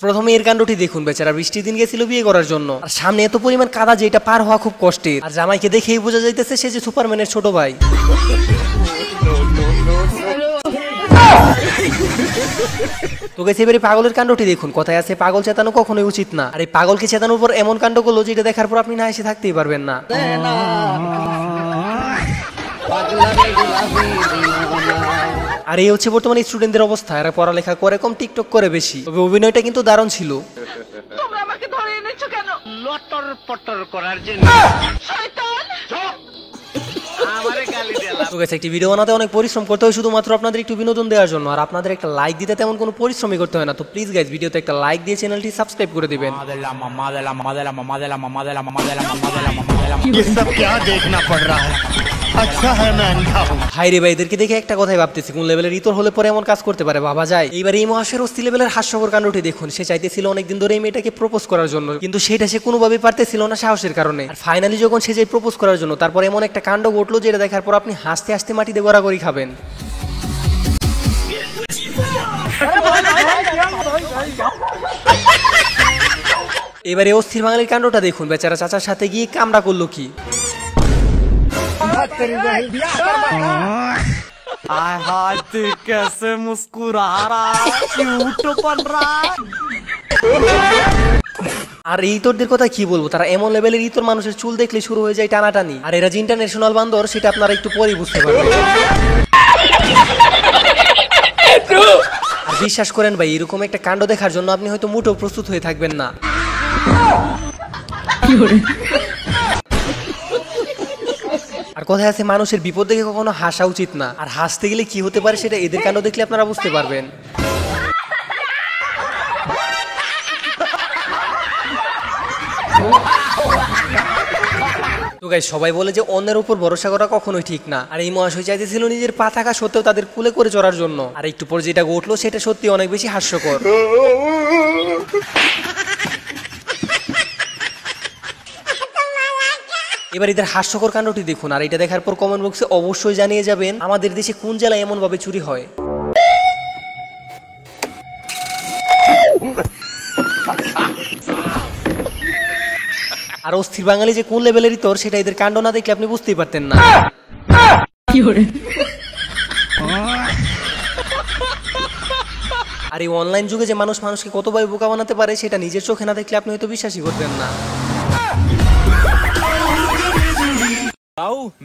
প্রথমে এর কাণ্ডটি দেখুন, বেচারা বৃষ্টির দিন গেছিল বিয়ে করার জন্য, আর সামনে এত পরিমাণ কাদা যে এটা পার হওয়া খুব কষ্টের, আর জামাইকে দেখেই বোঝা যাইতেছে সে যে সুপারম্যানের ছোট ভাই। তো গেছে এবারে পাগলের কাণ্ডটি দেখুন। কথায় আছে পাগল চেতানো কখনোই উচিত না, আর এই পাগলকে চেতানোর পর এমন কাণ্ড করলো যেটা দেখার পর আপনি না এসে থাকতেই পারবেন না। আর এই হচ্ছে বর্তমানে স্টুডেন্টদের অবস্থা, এরা পড়ালেখা করে কম, টিকটক করে বেশি। তবে অভিনয়টা কিন্তু দারুণ ছিল। তোমরা আমাকে ধরে এনেছো কেন? লটর পটর করার জন্য। শয়তান! আমারে গালি দিলা। তো গাইস, একটি ভিডিও বানাতে অনেক পরিশ্রম করতে হয় শুধুমাত্র আপনাদের একটু বিনোদন দেওয়ার জন্য, আর আপনাদের একটা লাইক দিতে তেমন কোনো পরিশ্রমই করতে হয় না। তো প্লিজ গাইস, ভিডিওতে একটা লাইক দিয়ে চ্যানেলটি সাবস্ক্রাইব করে দিবেন। ये सब क्या देखना पड़ रहा है? अच्छा है मैं अंधा हूँ। ভাই রে ভাই, এদেরকে দেখে একটা কথাই ভাবতেছি, কোন লেভেলের ইতর হলে পরে এমন কাজ করতে পারে ভাবা যায়। এইবার এই মহাশয়ের অস্থি লেভেলের হাস্যকর কাণ্ডটি দেখুন। সে চাইতেছিল অনেকদিন ধরে এই মেয়েটাকে প্রপোজ করার জন্য, কিন্তু সেটা সে কোনোভাবেই পারতেছিল না সাহসের কারণে। আর ফাইনালি যখন সে যাই প্রপোজ করার জন্য, তারপর এমন একটা কাণ্ড ঘটলো যেটা দেখার পর আপনি হাসতে হাসতে মাটিতে গড়াগড়ি খাবেন। এবারে অস্থির বাঙালির কাণ্ডটা দেখুন। বেচারা চাচার সাথে গিয়ে কামড়া করলো কি। कैसे मुस्कुरा रहा क्यूट बन रहा। আর এই ইতরদের কথা কি বলবো, তারা এমন লেভেলের ইতর মানুষের চুল দেখলে শুরু হয়ে যায় টানাটানি। আর এরা যে ইন্টারন্যাশনাল বান্দর সেটা আপনারা একটু পরে বুঝতে পারবেন। আর বিশ্বাস করেন ভাই, এরকম একটা কাণ্ড দেখার জন্য আপনি হয়তো মোটেও প্রস্তুত হয়ে থাকবেন না। আর কথায় আছে মানুষের বিপদ দেখে কখনো হাসা উচিত না, আর হাসতে গেলে কি হতে পারে সেটা এদের কাণ্ড দেখলে আপনারা বুঝতে পারবেন। তো গাইস, সবাই বলে যে অন্যের উপর ভরসা করা কখনোই ঠিক না, আর এই মহাশয় চাইতেছিল নিজের পা থাকা সত্ত্বেও তাদের কুলে করে চড়ার জন্য। আর একটু পর যেটা ঘটলো সেটা সত্যি অনেক বেশি হাস্যকর। এবার এদের হাস্যকর কাণ্ডটি দেখুন, আর এটা দেখার পর কমেন্ট বক্সে অবশ্যই জানিয়ে যাবেন আমাদের দেশে কোন জেলায় এমন ভাবে চুরি হয়। আর অস্থির বাঙালি যে কোন লেভেলের ইতর সেটা এদের কাণ্ড না দেখলে আপনি বুঝতেই পারতেন না। আর এই অনলাইন যুগে যে মানুষ মানুষকে কতভাবে বোকা বানাতে পারে সেটা নিজের চোখে না দেখলে আপনি হয়তো বিশ্বাসই করবেন না।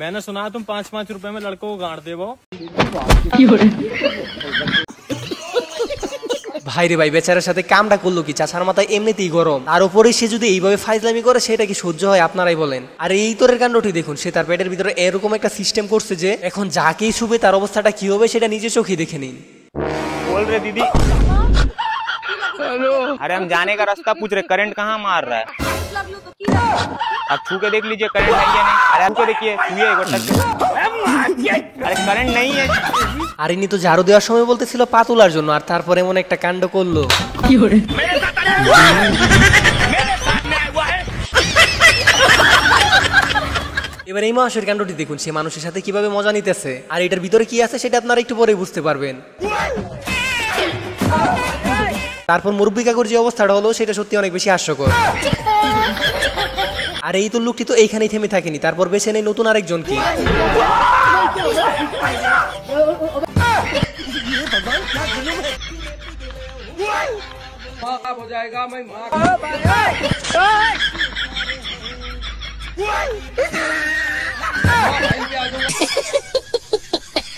मैंने सुना तुम 5-5 रुपए में लड़कों को गाड़ देवो। ভাই রে ভাই, বেচারার সাথে কামটা করলো কি, চাচার মাথায় এমনিতেই গরম, আর উপরে সে যদি এইভাবে ফাইজলামি করে সেটা কি সহ্য হয় আপনারাই বলেন। আর এই তোরের কাণ্ডটি দেখুন, সে তার পেটের ভিতরে এরকম একটা সিস্টেম করছে যে এখন যাকেই শুবে তার অবস্থাটা কি হবে সেটা নিজের চোখেই দেখে নিন। बोल रहे दीदी। अरे हम जाने का रास्ता पूछ रहे, करंट कहाँ मार रहा है? अब छू के देख लीजिए करंट है या नहीं। अरे हमको देखिए छुए एक बार टच। अरे करंट नहीं है। আর ইনি তো ঝাড়ু দেওয়ার সময় বলতেছিল পা তোলার জন্য, আর তারপর এমন একটা কাণ্ড করলো। এবার এই মহাশয়ের কাণ্ডটি দেখুন, সে মানুষের সাথে কিভাবে মজা নিতেছে, আর এটার ভিতরে কি আছে সেটা আপনারা একটু পরে বুঝতে পারবেন। তারপর মুরব্বী কাকুর যে অবস্থাটা হলো সেটা সত্যি অনেক বেশি হাস্যকর। আর এই তো লোকটি তো এইখানেই থেমে থাকেনি, তারপর বেছে নেই নতুন আরেকজন কি।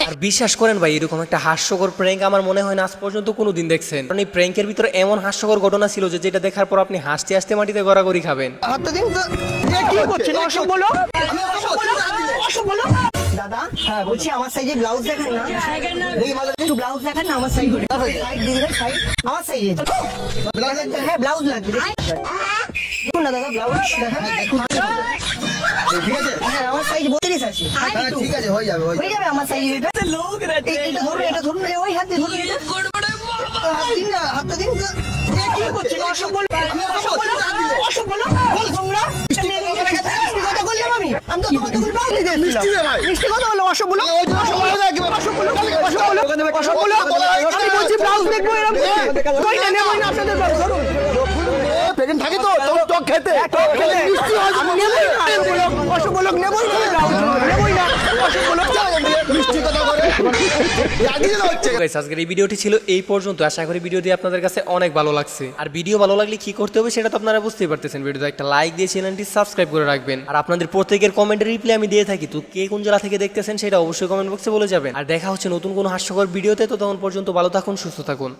আর বিশ্বাস করেন ভাই, এরকম একটা হাস্যকর প্র্যাঙ্ক আমার মনে হয় না আজ পর্যন্ত কোনোদিন দেখছেন। কারণ এই প্র্যাঙ্কের ভিতরে এমন হাস্যকর ঘটনা ছিল যে যেটা দেখার পর আপনি হাসতে হাসতে মাটিতে গড়াগড়ি খাবেন। দাদা হ্যাঁ বলছি, আমার সাইজে ব্লাউজ দেখান না। একটু ব্লাউজ দেখান না আমার সাইজে। আমার সাইজে হ্যাঁ ব্লাউজ লাগবে। দেখুন না দাদা, ব্লাউজ দেখান। হ্যাঁ আমার সাইজ 32 আছে। ঠিক আছে, হয়ে যাবে আমার সাইজ। এটা ধরুন ওই হাতে ধরুন, হাতটা দিন। কি করছেন? অসম্ভব মিষ্টি কথা বললাম, অসম্ভব। আমি বলছি ব্লাউজ দেখবো, এরকম আপনাদের থাকি তো তোর টক খেতে মিষ্টি হয় অসম্ভব নেবই না মিষ্টি কথা করে হচ্ছে। গাইস আজকের এই ভিডিওটি ছিল এই পর্যন্ত। আশা করি ভিডিওটি আপনাদের কাছে অনেক ভালো লাগছে। আর ভিডিও ভালো লাগলে কি করতে হবে সেটা তো আপনারা বুঝতেই পারতেছেন। ভিডিওতে একটা লাইক দিয়ে চ্যানেলটি সাবস্ক্রাইব করে রাখবেন। আর আপনাদের প্রত্যেকের কমেন্টের রিপ্লাই আমি দিয়ে থাকি, তো কে কোন জেলা থেকে দেখতেছেন সেটা অবশ্যই কমেন্ট বক্সে বলে যাবেন। আর দেখা হচ্ছে নতুন কোনো হাস্যকর ভিডিওতে। তো তখন পর্যন্ত ভালো থাকুন, সুস্থ থাকুন।